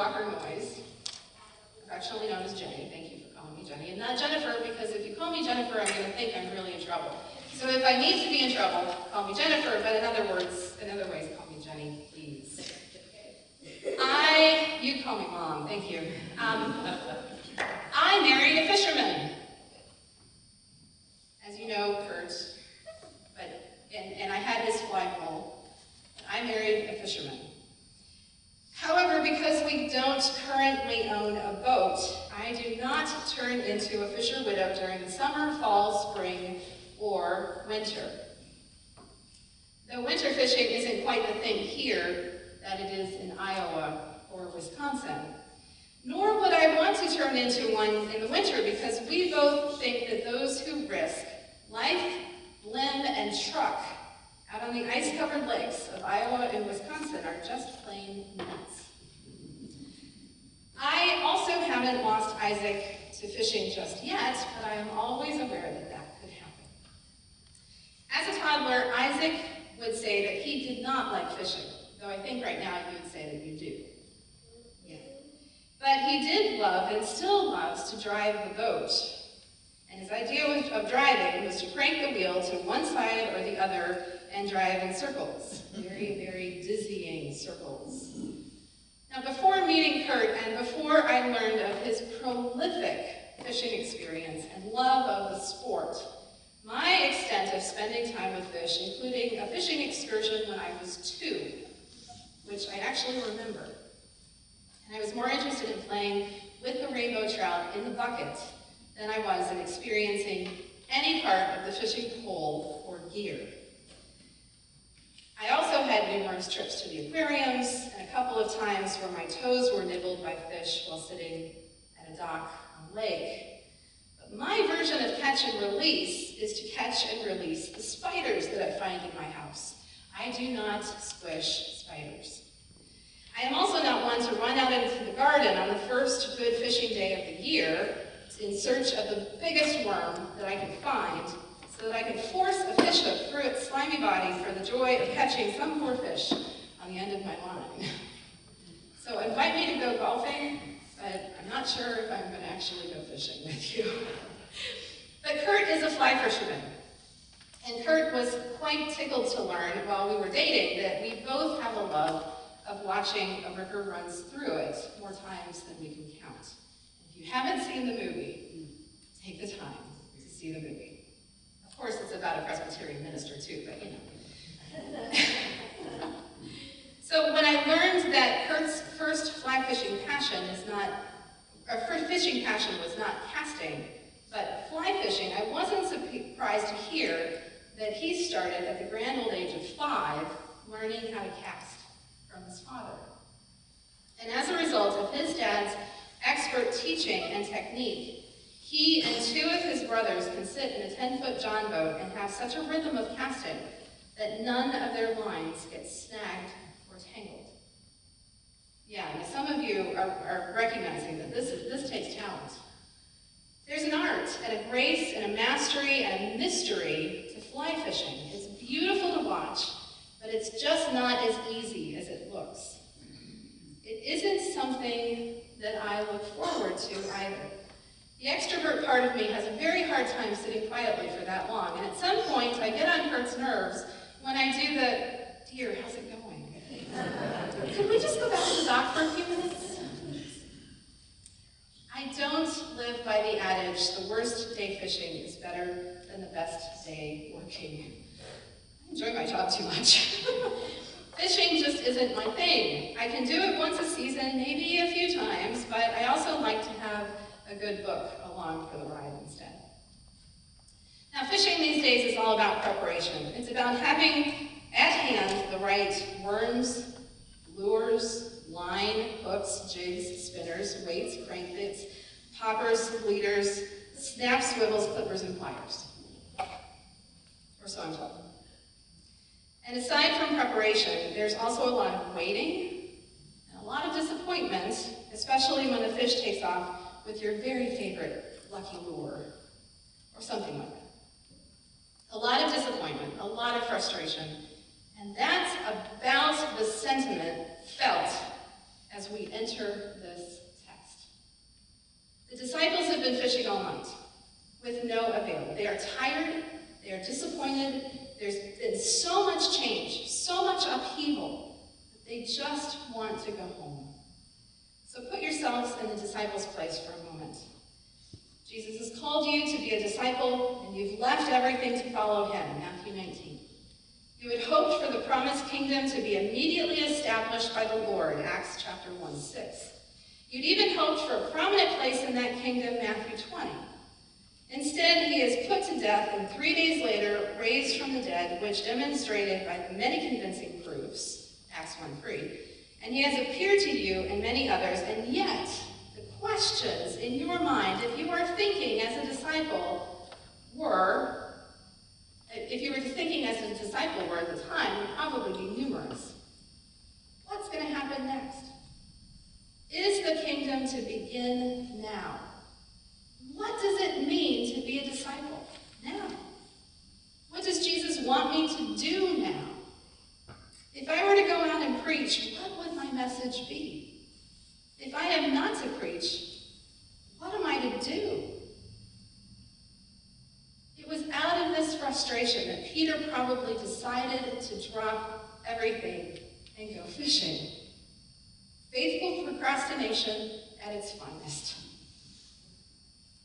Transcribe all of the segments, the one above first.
Walker Noyes, affectionately known as Jenny. Thank you for calling me Jenny, and not Jennifer, because if you call me Jennifer, I'm going to think I'm really in trouble. So if I need to be in trouble, call me Jennifer, but in other ways, call me Jenny, please. You call me Mom, thank you. I married a fisherman. As you know, Kurt, and I had his flagpole. I married a fisherman. However, because we don't currently own a boat, I do not turn into a fisher widow during the summer, fall, spring, or winter. Though winter fishing isn't quite the thing here that it is in Iowa or Wisconsin, nor would I want to turn into one in the winter, because we both think that those who risk life, limb, and truck out on the ice-covered lakes of Iowa and Wisconsin are just plain nuts. I also haven't lost Isaac to fishing just yet, but I am always aware that that could happen. As a toddler, Isaac would say that he did not like fishing, though I think right now you would say that you do. Yeah. But he did love and still loves to drive the boat. And his idea of driving was to crank the wheel to one side or the other and drive in circles. Very, very dizzying circles. Now, before meeting Kurt and before I learned of his prolific fishing experience and love of the sport, my extent of spending time with fish, including a fishing excursion when I was 2, which I actually remember. And I was more interested in playing with the rainbow trout in the bucket than I was in experiencing any part of the fishing pole or gear. I also had numerous trips to the aquariums and a couple of times where my toes were nibbled by fish while sitting at a dock on a lake. But my version of catch and release is to catch and release the spiders that I find in my house. I do not squish spiders. I am also not one to run out into the garden on the first good fishing day of the year in search of the biggest worm that I could find, so that I could force a fish hook through its slimy body for the joy of catching some poor fish on the end of my line. So invite me to go golfing, but I'm not sure if I'm going to actually go fishing with you. But Kurt is a fly fisherman, and Kurt was quite tickled to learn while we were dating that we both have a love of watching a river runs through it more times than we can count. If you haven't seen the movie, take the time to see the movie. Of course, it's about a Presbyterian minister too, but you know. So when I learned that Kurt's first fly fishing passion was not casting, but fly fishing, I wasn't surprised to hear that he started at the grand old age of 5 learning how to cast from his father. And as a result of his dad's expert teaching and technique, he and 2 of his brothers can sit in a 10-foot John boat and have such a rhythm of casting that none of their lines get snagged or tangled. Yeah, now some of you are recognizing that this takes talent. There's an art and a grace and a mastery and a mystery to fly fishing. It's beautiful to watch, but it's just not as easy as it looks. It isn't something that I look forward to either. The extrovert part of me has a very hard time sitting quietly for that long, and at some point I get on Kurt's nerves when I do the, "Dear, how's it going? Could we just go back to the dock for a few minutes?" I don't live by the adage, the worst day fishing is better than the best day working. I enjoy my job too much. Fishing just isn't my thing. I can do it once a season, maybe a few times, but I also like to have a good book along for the ride instead. Now, fishing these days is all about preparation. It's about having at hand the right worms, lures, line, hooks, jigs, spinners, weights, crankbaits, poppers, leaders, snaps, swivels, clippers, and pliers. Or so I'm told. And aside from preparation, there's also a lot of waiting and a lot of disappointment, especially when the fish takes off with your very favorite lucky lure, or something like that. A lot of disappointment, a lot of frustration, and that's about the sentiment felt as we enter this text. The disciples have been fishing all night with no avail. They are tired, they are disappointed, there's been so much change, so much upheaval, that they just want to go home. So put yourselves in the disciples' place for a moment. Jesus has called you to be a disciple, and you've left everything to follow him, Matthew 19. You had hoped for the promised kingdom to be immediately established by the Lord, Acts chapter 1:6. You'd even hoped for a prominent place in that kingdom, Matthew 20. Instead, he is put to death and 3 days later raised from the dead, which demonstrated by the many convincing proofs, Acts 1:3, and he has appeared to you and many others, and yet the questions in your mind, if you are thinking as a disciple were at the time, would probably be numerous. What's going to happen next? Is the kingdom to begin now? What does it mean to be a disciple now? What does Jesus want me to do now? If I were to go out and preach, what would my message be? If I am not to preach, what am I to do? It was out of this frustration that Peter probably decided to drop everything and go fishing. Faithful procrastination at its finest.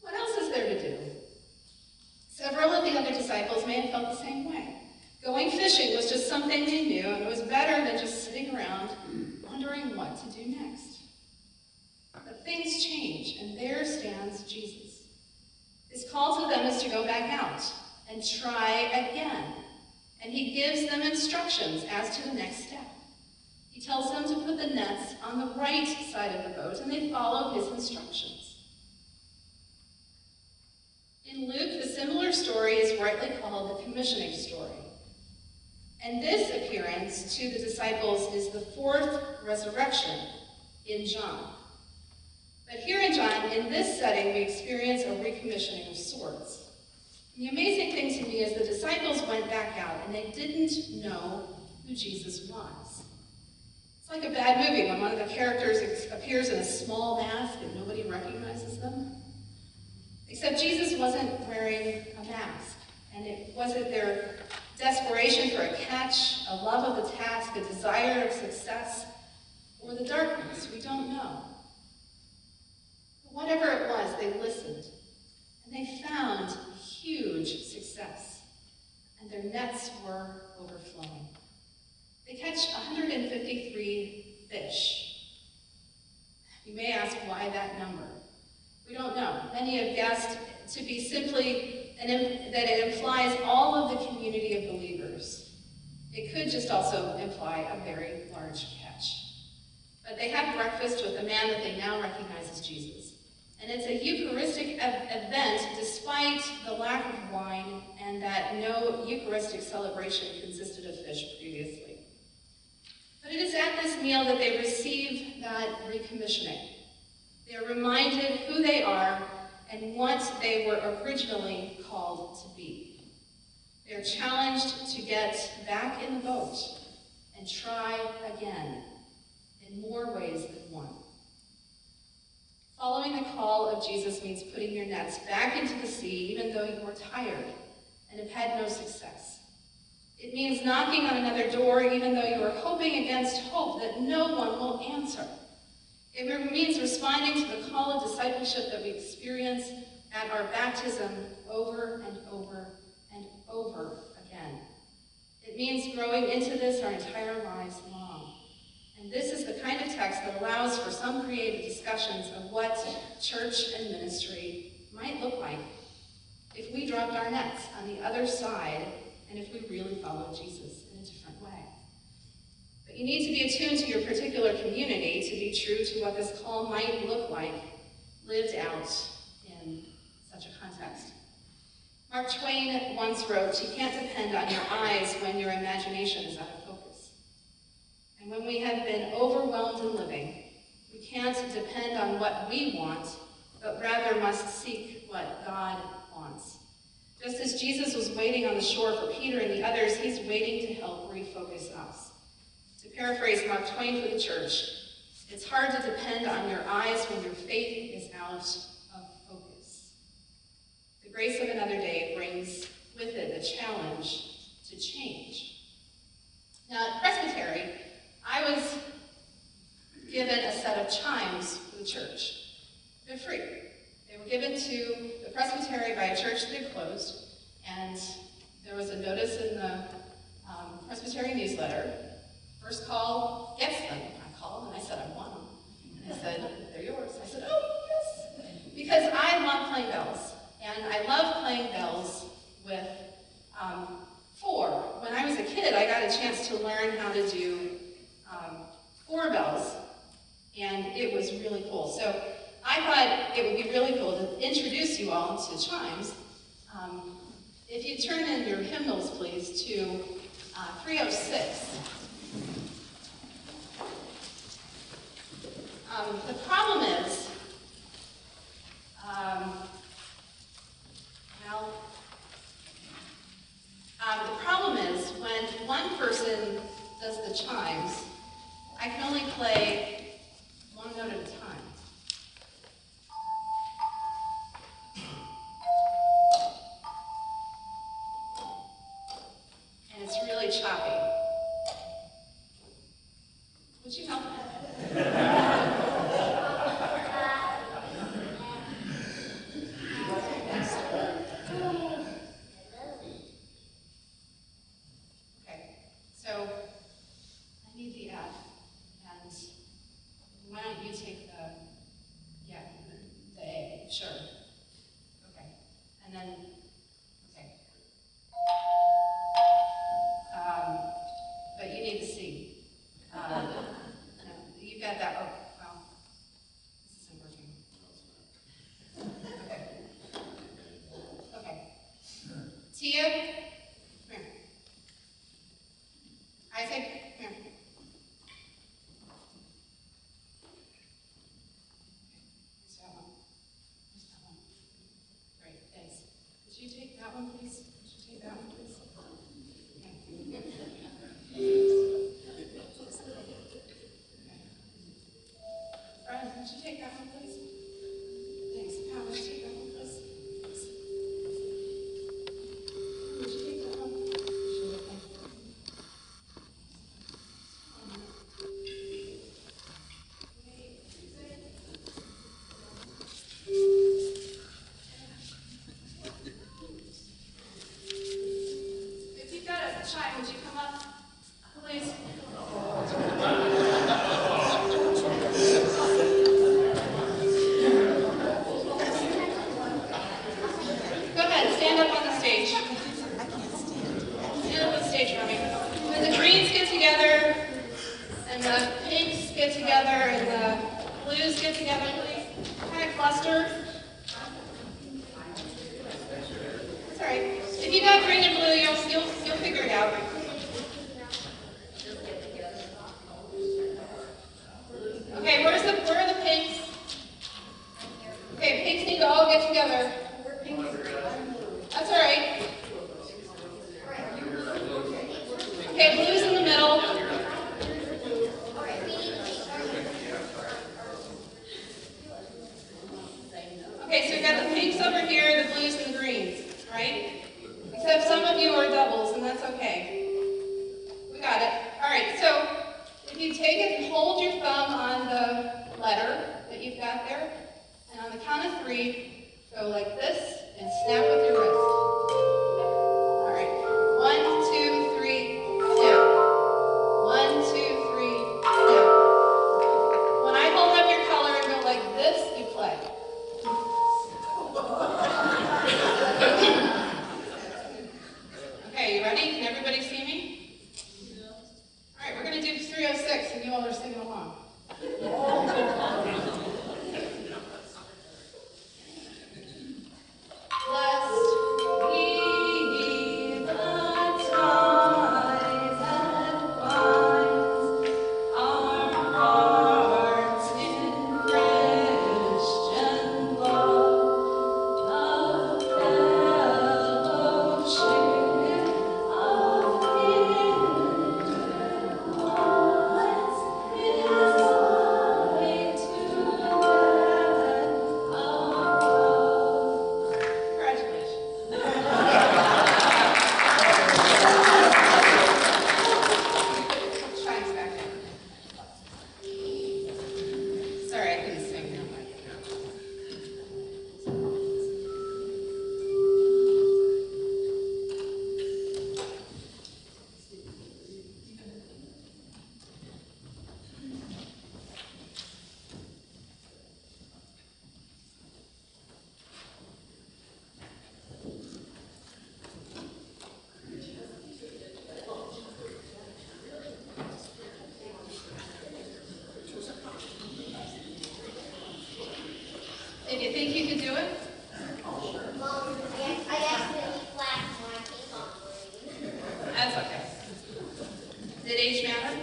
What else is there to do? Several of the other disciples may have felt the same way. Going fishing was just something they knew, and it was better than just sitting around wondering what to do next. But things change, and there stands Jesus. His call to them is to go back out and try again. And he gives them instructions as to the next step. He tells them to put the nets on the right side of the boat, and they follow his instructions. In Luke, the similar story is rightly called the commissioning story. And this appearance to the disciples is the fourth resurrection in John. But here in John, in this setting, we experience a recommissioning of sorts. And the amazing thing to me is the disciples went back out and they didn't know who Jesus was. It's like a bad movie when one of the characters appears in a small mask and nobody recognizes them. Except Jesus wasn't wearing a mask, and it wasn't their desperation for a catch, a love of the task, a desire of success, or the darkness. We don't know. But whatever it was, they listened, and they found huge success, and their nets were overflowing. They catch 153 fish. You may ask why that number. We don't know. Many have guessed to be simply that it implies all of the community of believers. It could just also imply a very large catch. But they have breakfast with the man that they now recognize as Jesus. And it's a Eucharistic event despite the lack of wine and that no Eucharistic celebration consisted of fish previously. But it is at this meal that they receive that recommissioning. They are reminded who they are and what they were originally called to be. They are challenged to get back in the boat and try again in more ways than one. Following the call of Jesus means putting your nets back into the sea even though you are tired and have had no success. It means knocking on another door even though you are hoping against hope that no one will answer. It means responding to the call of discipleship that we experience at our baptism over and over and over again. It means growing into this our entire lives long. And this is the kind of text that allows for some creative discussions of what church and ministry might look like if we dropped our nets on the other side and if we really followed Jesus in a different way. But you need to be attuned to your particular community to be true to what this call might look like lived out in such a context. Mark Twain once wrote, "You can't depend on your eyes when your imagination is out of focus." And when we have been overwhelmed in living, we can't depend on what we want, but rather must seek what God wants. Just as Jesus was waiting on the shore for Peter and the others, he's waiting to help refocus us. To paraphrase Mark Twain for the church, It's hard to depend on your eyes when your faith is out of focus. The grace of another day brings with it a challenge to change. Now, at Presbyterian, I was given a set of chimes for the church. They're free. They were given to the Presbyterian by a church that had closed, and there was a notice in the Presbyterian newsletter. First call gets them. I called and I said, I want them. And they said, they're yours. I said, oh, yes. Because I love playing bells. And I love playing bells with four. When I was a kid, I got a chance to learn how to do four bells. And it was really cool. So I thought it would be really cool to introduce you all to chimes. If you turn in your hymnals, please, to 306. The problem is, when one person does the chimes, I can only play one note at a time. And it's really choppy. Would you help? Blessed Did you think you could do it? Mom, I accidentally flashed my pink on green. That's okay. Did age matter?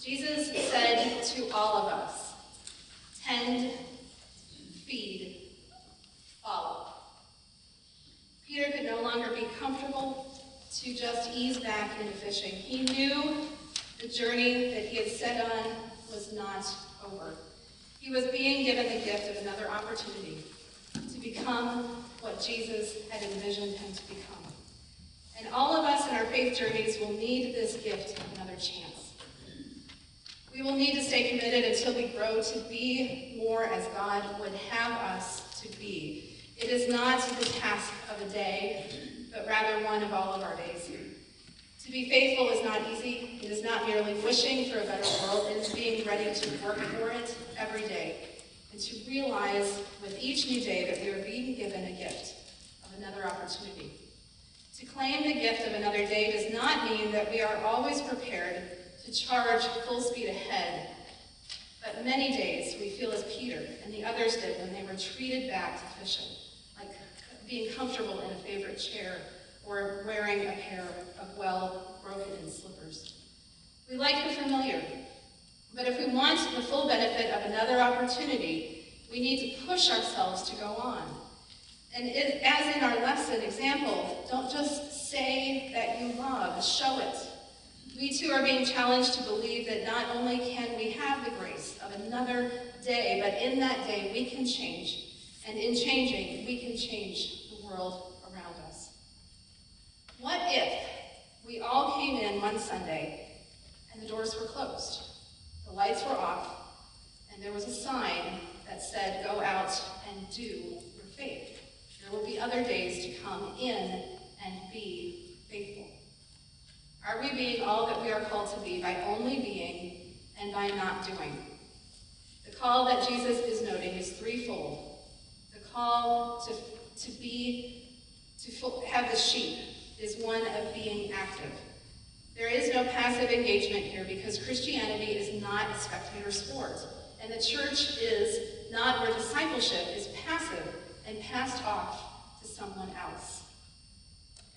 Jesus said to all of us, tend, feed, follow. Peter could no longer be comfortable to just ease back into fishing. He knew the journey that he had set on was not over. He was being given the gift of another opportunity to become what Jesus had envisioned him to become. And all of us in our faith journeys will need this gift of another chance. We will need to stay committed until we grow to be more as God would have us to be. It is not the task of a day, but rather one of all of our days. To be faithful is not easy. It is not merely wishing for a better world. It is being ready to work for it every day and to realize with each new day that we are being given a gift of another opportunity. To claim the gift of another day does not mean that we are always prepared to charge full speed ahead. But many days we feel as Peter and the others did when they retreated back to fishing, like being comfortable in a favorite chair or wearing a pair of well-broken slippers. We like the familiar, but if we want the full benefit of another opportunity, we need to push ourselves to go on. And as in our lesson example, don't just say that you love, show it. We too are being challenged to believe that not only can we have the grace of another day, but in that day we can change. And in changing, we can change the world around us. What if we all came in one Sunday and the doors were closed, the lights were off, and there was a sign that said, go out and do your faith. There will be other days to come in and be faithful. Are we being all that we are called to be by only being and by not doing? The call that Jesus is noting is threefold. The call to have the sheep is one of being active. There is no passive engagement here because Christianity is not a spectator sport, and the church is not where discipleship is passive and passed off to someone else.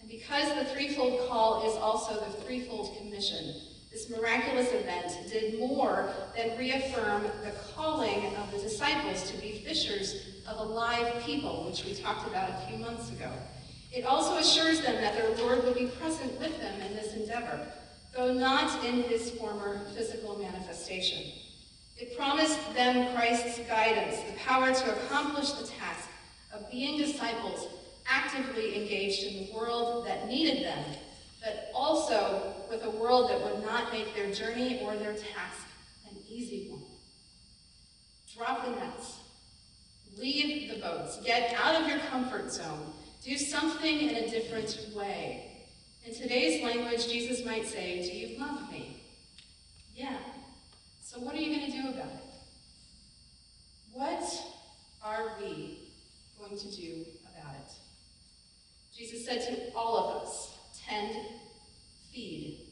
And because the threefold call is also the threefold commission, this miraculous event did more than reaffirm the calling of the disciples to be fishers of alive people, which we talked about a few months ago. It also assures them that their Lord would be present with them in this endeavor, though not in his former physical manifestation. It promised them Christ's guidance, the power to accomplish the task of being disciples actively engaged in the world that needed them, but also with a world that would not make their journey or their task an easy one. Drop the nets. Leave the boats. Get out of your comfort zone. Do something in a different way. In today's language, Jesus might say, do you love me? Yeah. So what are you going to do about it? What are we going to do about it? Jesus said to all of us, tend, feed,